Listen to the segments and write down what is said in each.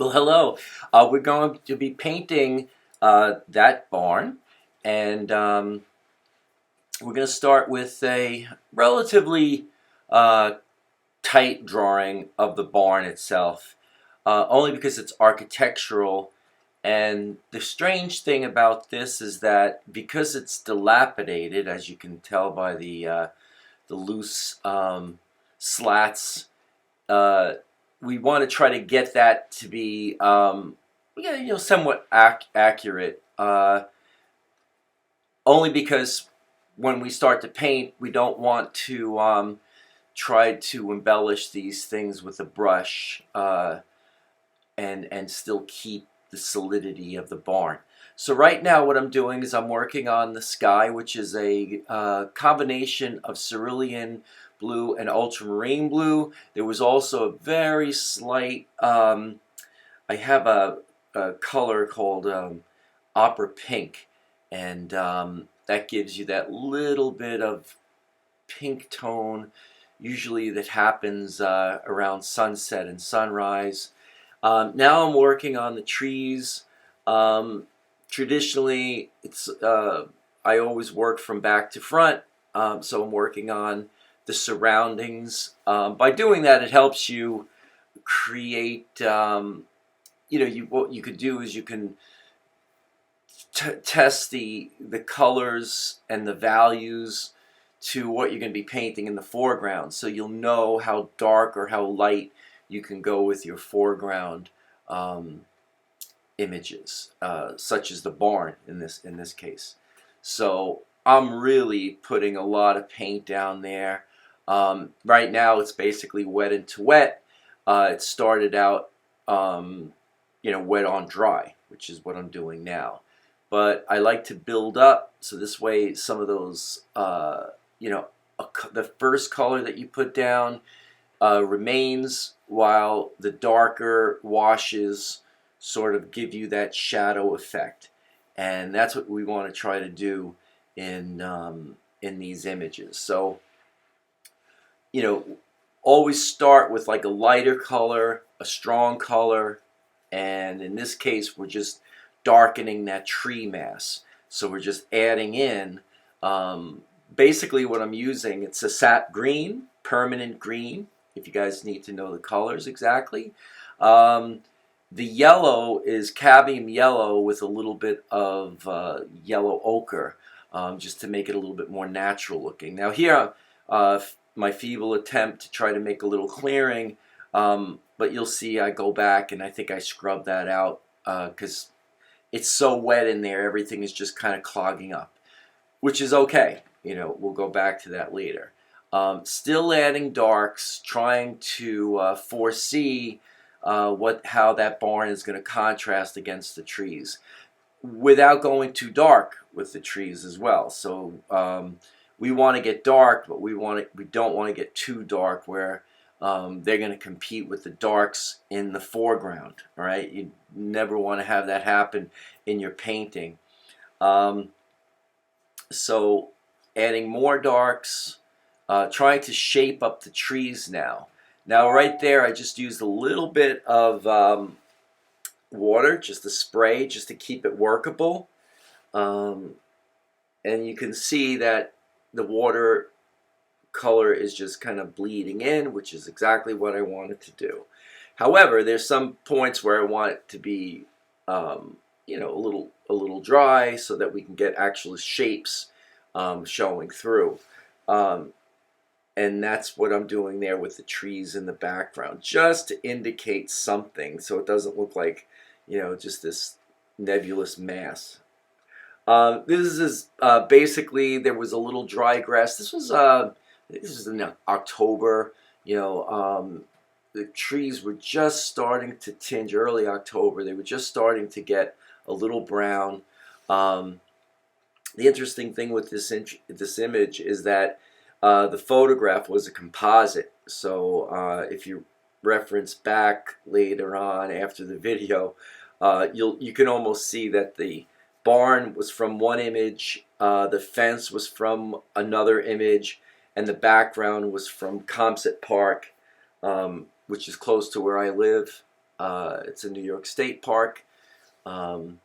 Well, hello. We're going to be painting that barn, and we're going to start with a relatively uh, tight drawing of the barn itself, only because it's architectural. And the strange thing about this is that because it's dilapidated, as you can tell by the loose slats. Uh, we want to try to get that to be somewhat accurate. Only because when we start to paint, we don't want to try to embellish these things with a brush and still keep the solidity of the barn. So right now what I'm doing is I'm working on the sky, which is a combination of cerulean blue and ultramarine blue. There was also a very slight, I have a color called opera pink, and that gives you that little bit of pink tone, usually that happens around sunset and sunrise. Now I'm working on the trees. Traditionally, I always work from back to front, so I'm working on the surroundings. By doing that, it helps you create. What you could do is you can test the colors and the values to what you're going to be painting in the foreground, so you'll know how dark or how light you can go with your foreground images, such as the barn in this case. So I'm really putting a lot of paint down there. Right now it's basically wet into wet. It started out wet on dry, which is what I'm doing now. But I like to build up, so this way some of those, the first color that you put down remains, while the darker washes sort of give you that shadow effect. And that's what we want to try to do in these images. So, always start with like a lighter color, a strong color, and in this case we're just darkening that tree mass. So we're just adding in basically what I'm using. It's a sap green, permanent green, if you guys need to know the colors exactly. The yellow is cadmium yellow with a little bit of yellow ochre, just to make it a little bit more natural looking. Now here, my feeble attempt to try to make a little clearing, but you'll see I go back and I think I scrub that out because it's so wet in there, everything is just kind of clogging up, which is okay. We'll go back to that later. Still adding darks, trying to foresee how that barn is going to contrast against the trees, without going too dark with the trees as well. So we want to get dark, but we don't want to get too dark where they're going to compete with the darks in the foreground. All right, you never want to have that happen in your painting. So adding more darks, trying to shape up the trees now. Now right there I just used a little bit of water, just a spray, just to keep it workable. And you can see that the water color is just kind of bleeding in, which is exactly what I wanted to do. However, there's some points where I want it to be a little dry, so that we can get actual shapes showing through. And that's what I'm doing there with the trees in the background, just to indicate something, so it doesn't look like, just this nebulous mass. This is basically, there was a little dry grass. This was in October. The trees were just starting to tinge early October. They were just starting to get a little brown. The interesting thing with this image is that the photograph was a composite. So if you reference back later on after the video, you can almost see that the barn was from one image, the fence was from another image, and the background was from Composite Park, which is close to where I live. It's a New York State park. Um,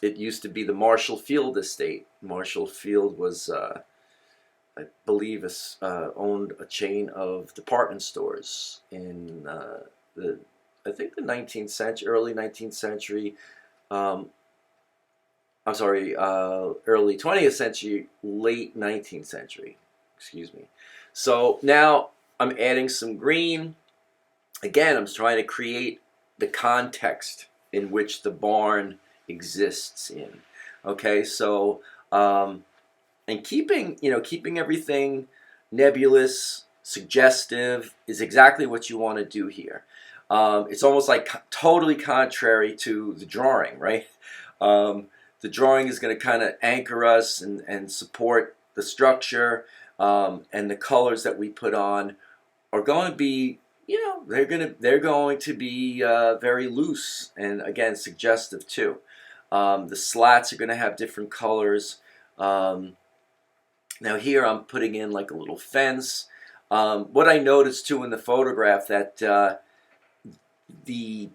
it used to be the Marshall Field Estate. Marshall Field was, I believe, owned a chain of department stores in the, I think the 19th century, early 19th century. Um, I'm sorry, early 20th century, late 19th century. Excuse me. So now I'm adding some green. Again, I'm trying to create the context in which the barn exists in. Okay, so and keeping everything nebulous, suggestive is exactly what you want to do here. It's almost like totally contrary to the drawing, right? Um, the drawing is going to kind of anchor us and support the structure, and the colors that we put on are going to be, they're going to be very loose and again suggestive too. The slats are going to have different colors. Now here I'm putting in like a little fence. What I noticed too in the photograph that the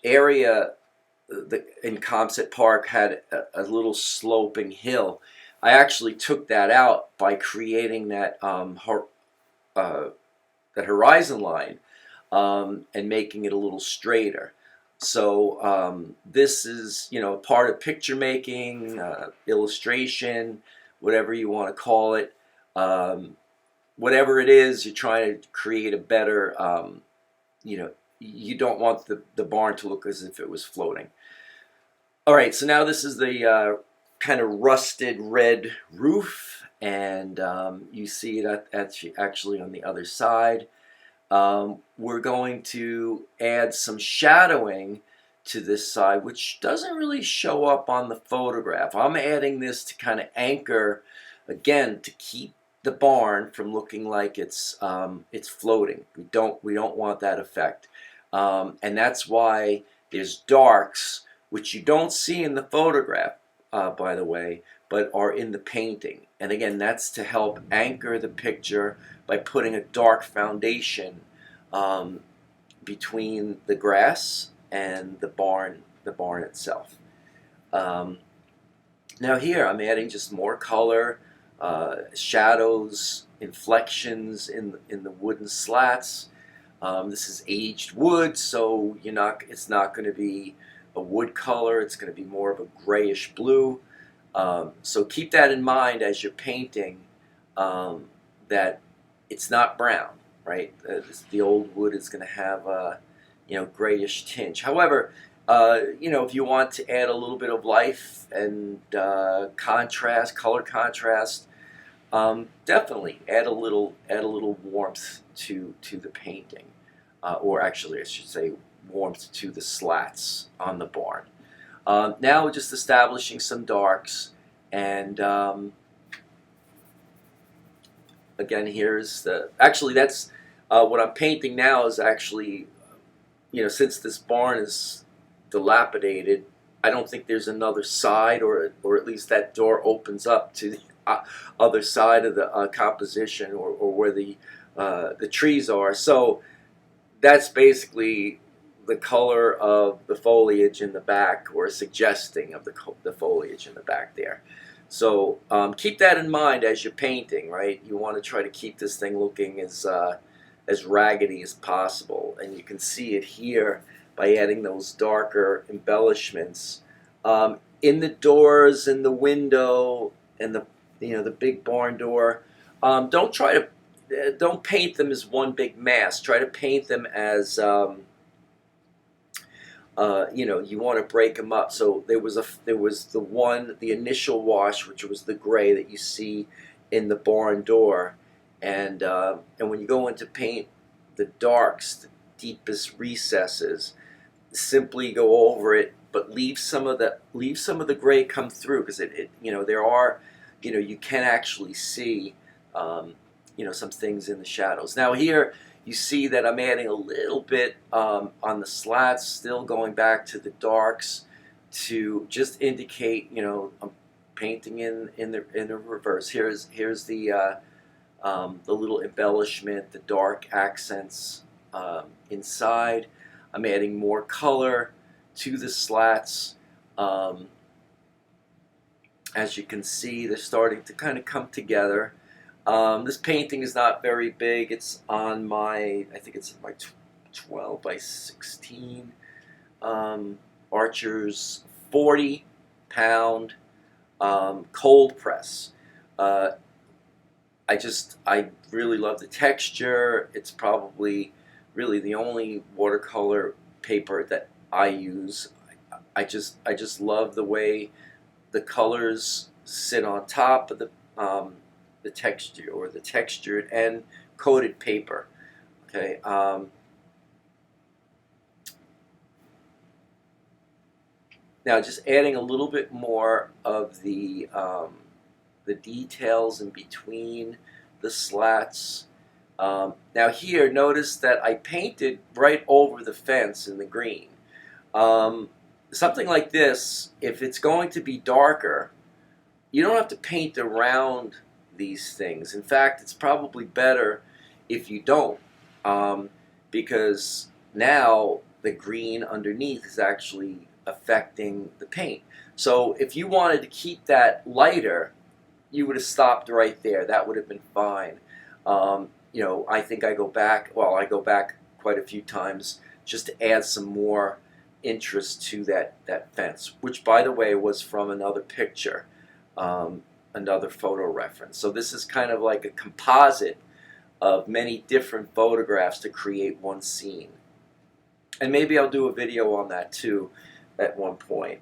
area in Composite Park had a little sloping hill. I actually took that out by creating that that horizon line, and making it a little straighter. So this is, part of picture making, illustration, whatever you want to call it. Whatever it is, you're trying to create a better, you don't want the barn to look as if it was floating. All right, so now this is the kind of rusted red roof, and you see it actually on the other side. We're going to add some shadowing to this side, which doesn't really show up on the photograph. I'm adding this to kind of anchor, again, to keep the barn from looking like it's floating. We don't want that effect, and that's why there's darks, which you don't see in the photograph, by the way, but are in the painting. And again, that's to help anchor the picture by putting a dark foundation between the grass and the barn itself. Now here I'm adding just more color, shadows, inflections in the wooden slats. This is aged wood, so it's not going to be a wood color. It's going to be more of a grayish blue. So keep that in mind as you're painting, that it's not brown, right? The old wood is going to have a grayish tinge. However, if you want to add a little bit of life and contrast, color contrast, definitely add a little warmth to the painting, or actually I should say warmth to the slats on the barn. Now we're just establishing some darks, and again, here's that's what I'm painting now is actually, since this barn is dilapidated, I don't think there's another side, or at least that door opens up to the other side of the composition, or where the trees are. So that's basically the color of the foliage in the back, or suggesting of the foliage in the back there. So keep that in mind as you're painting, right? You want to try to keep this thing looking as raggedy as possible, and you can see it here by adding those darker embellishments in the doors, in the window, and the big barn door. Don't paint them as one big mass. Try to paint them as you want to break them up. So there was the initial wash, which was the gray that you see in the barn door, and when you go into paint the darks, the deepest recesses, simply go over it, but leave some of the gray come through, because there are, you can actually see some things in the shadows. Now here you see that I'm adding a little bit on the slats, still going back to the darks to just indicate, I'm painting in the reverse. Here's the little embellishment, the dark accents inside. I'm adding more color to the slats. Um, as you can see, they're starting to kind of come together. This painting is not very big. It's on my, I think it's my 12 by 16 Archer's 40-pound cold press. Uh, I really love the texture. It's probably really the only watercolor paper that I use. I just love the way the colors sit on top of the texture, or the textured and coated paper. Okay. Now just adding a little bit more of the details in between the slats. Now here, notice that I painted right over the fence in the green. Something like this, if it's going to be darker, you don't have to paint around these things. In fact, it's probably better if you don't, because now the green underneath is actually affecting the paint. So if you wanted to keep that lighter, you would have stopped right there. That would have been fine. I think I go back, well, I go back quite a few times just to add some more interest to that fence, which, by the way, was from another picture, another photo reference. So this is kind of like a composite of many different photographs to create one scene. And maybe I'll do a video on that too at one point.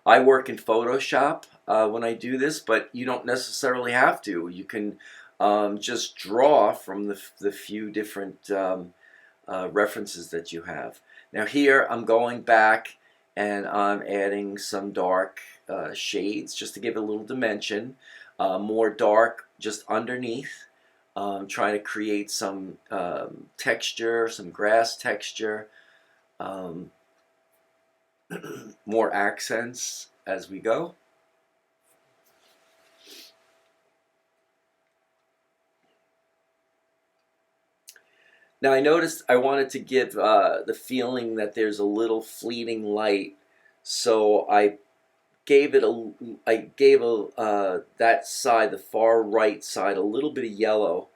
I work in Photoshop when I do this, but you don't necessarily have to. You can just draw from the few different references that you have. Now here I'm going back and I'm adding some dark shades just to give it a little dimension. More dark just underneath. Trying to create some texture, some grass texture. More accents as we go. Now I noticed I wanted to give the feeling that there's a little fleeting light, so I gave that side, the far right side, a little bit of yellow,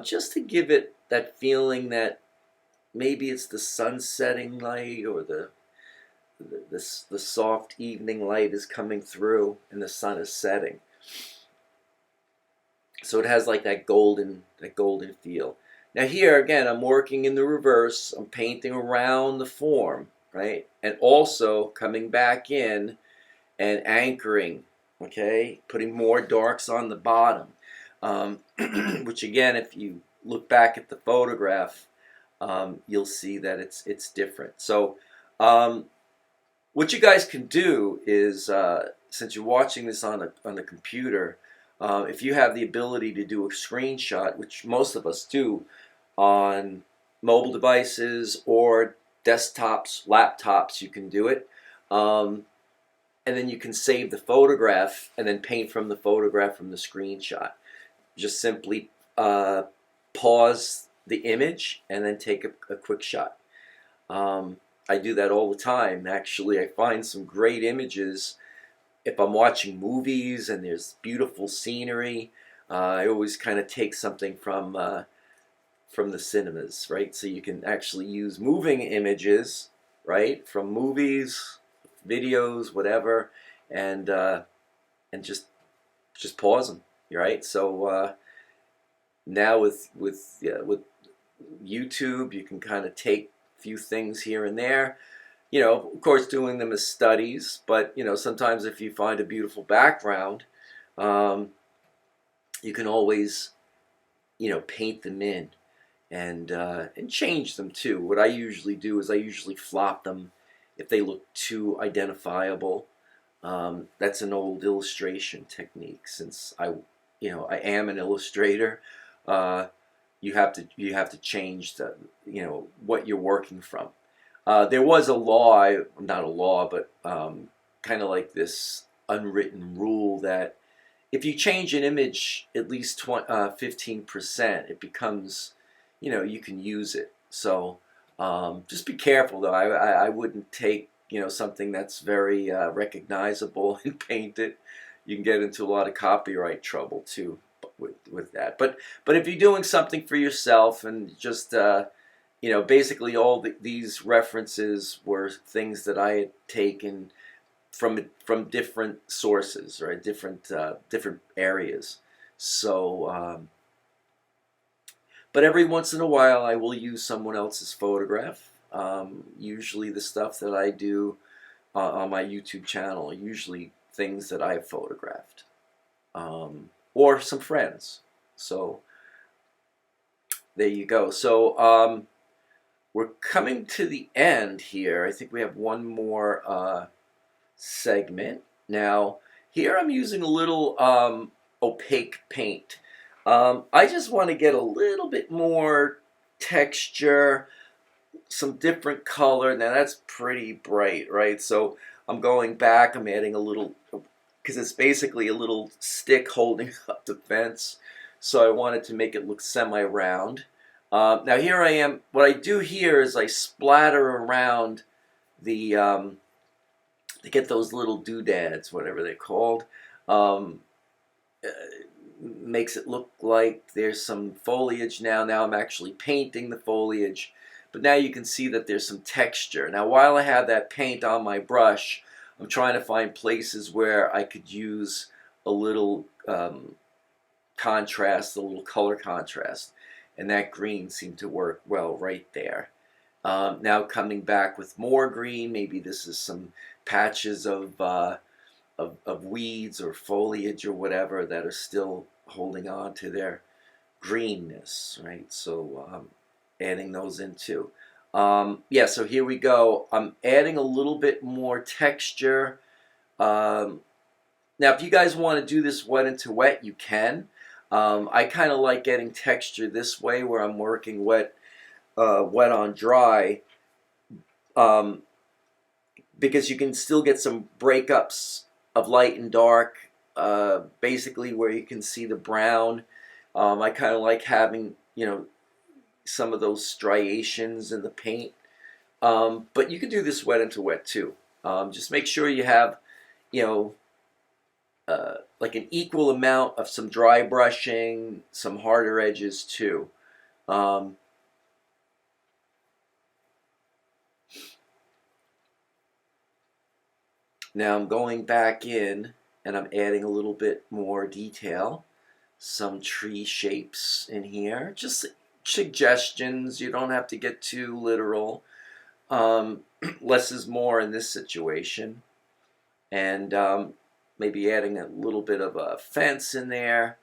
just to give it that feeling that maybe it's the sun setting light, or the soft evening light is coming through and the sun is setting. So it has like that golden feel. Now here again, I'm working in the reverse. I'm painting around the form, right? And also coming back in and anchoring, okay? Putting more darks on the bottom, which again, if you look back at the photograph, you'll see that it's different. So what you guys can do is, since you're watching this on the computer, if you have the ability to do a screenshot, which most of us do on mobile devices or desktops, laptops, you can do it. And then you can save the photograph and then paint from the photograph from the screenshot. Just simply pause the image and then take a quick shot. I do that all the time. Actually, I find some great images if I'm watching movies and there's beautiful scenery. I always kind of take something from the cinemas, right? So you can actually use moving images, right, from movies, videos, whatever, and just pause them, right? So now with YouTube, you can kind of take a few things here and there. Of course, doing them as studies, but sometimes if you find a beautiful background, you can always paint them in and change them too. What I usually do is I usually flop them if they look too identifiable. That's an old illustration technique. Since I am an illustrator, you have to change what you're working from. There was a law, not a law, but kind of like this unwritten rule that if you change an image at least 15%, it becomes you can use it. So just be careful though. I wouldn't take something that's very recognizable and paint it. You can get into a lot of copyright trouble too with that. But if you're doing something for yourself and just basically all these references were things that I had taken from different sources, right? Different areas. So, but every once in a while, I will use someone else's photograph. Usually, the stuff that I do on my YouTube channel are usually things that I've photographed, or some friends. So there you go. So we're coming to the end here. I think we have one more segment. Now, here I'm using a little opaque paint. I just want to get a little bit more texture, some different color. Now that's pretty bright, right? So I'm going back, I'm adding a little, because it's basically a little stick holding up the fence. So I wanted to make it look semi-round. Now here I am, what I do here is I splatter around the, to get those little doodads, whatever they're called. Makes it look like there's some foliage now. Now I'm actually painting the foliage. But now you can see that there's some texture. Now while I have that paint on my brush, I'm trying to find places where I could use a little contrast, a little color contrast. And that green seemed to work well right there. Now coming back with more green, maybe this is some patches of weeds or foliage or whatever that are still holding on to their greenness, right? So adding those in too. Yeah, so here we go. I'm adding a little bit more texture. Now, if you guys want to do this wet into wet, you can. I kind of like getting texture this way, where I'm working wet on dry, because you can still get some breakups of light and dark, basically where you can see the brown. I kind of like having, some of those striations in the paint. But you can do this wet into wet too. Just make sure you have, like an equal amount of some dry brushing, some harder edges too. Now I'm going back in and I'm adding a little bit more detail. Some tree shapes in here. Just suggestions. You don't have to get too literal. Less is more in this situation. And maybe adding a little bit of a fence in there.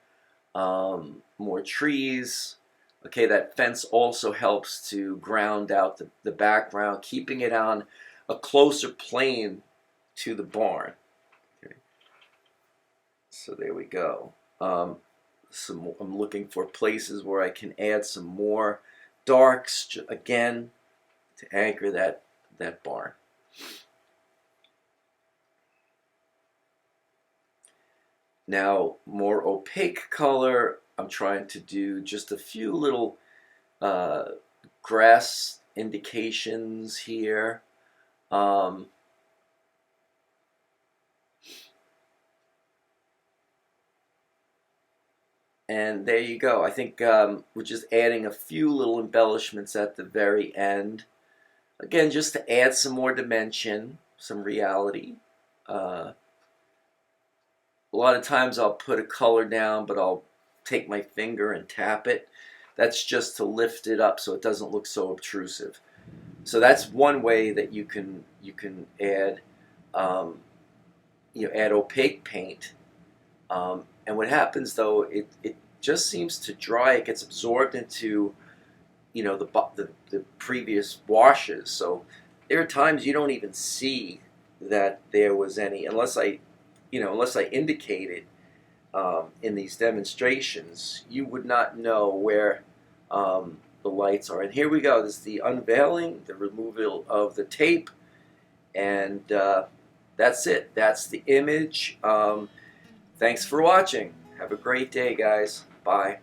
More trees. Okay, that fence also helps to ground out the background, keeping it on a closer plane to the barn. Okay. So there we go. I'm looking for places where I can add some more darks, again, to anchor that barn. Now, more opaque color, I'm trying to do just a few little grass indications here. And there you go. I think we're just adding a few little embellishments at the very end. Again, just to add some more dimension, some reality. A lot of times I'll put a color down, but I'll take my finger and tap it. That's just to lift it up so it doesn't look so obtrusive. So that's one way that you can add add opaque paint. And what happens though, it just seems to dry. It gets absorbed into the previous washes. So there are times you don't even see that there was any, unless I indicate it in these demonstrations. You would not know where the lights are. And here we go. This is the unveiling, the removal of the tape, and that's it. That's the image. Thanks for watching. Have a great day, guys. Bye.